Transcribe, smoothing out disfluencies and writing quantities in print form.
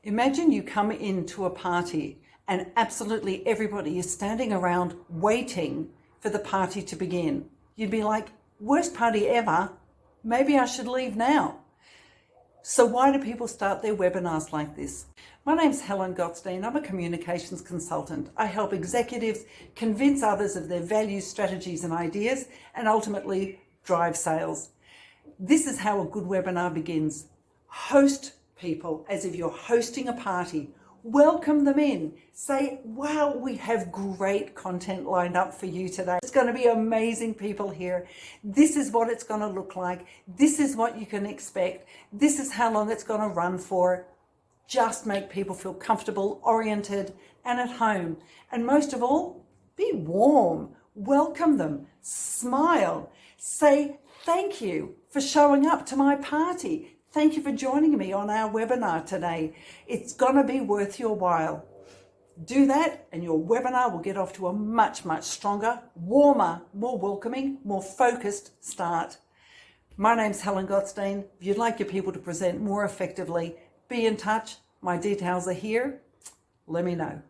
Imagine you come into a party and absolutely everybody is standing around waiting for the party to begin. You'd be like, worst party ever, maybe I should leave now. So why do people start their webinars like this? My name's Helen Gottstein. I'm a communications consultant. I help executives convince others of their values, strategies and ideas, and ultimately drive sales. This is how a good webinar begins. Host people as if you're hosting a party. Welcome them in. Say, wow, we have great content lined up for you today. It's going to be amazing people here. This is what it's going to look like. This is what you can expect. This is how long it's going to run for. Just make people feel comfortable, oriented, and at home. And most of all, be warm. Welcome them. Smile. Say thank you for showing up to my party. Thank you for joining me on our webinar today. It's going to be worth your while. Do that and your webinar will get off to a much, much stronger, warmer, more welcoming, more focused start. My name's Helen Gottstein. If you'd like your people to present more effectively, be in touch. My details are here. Let me know.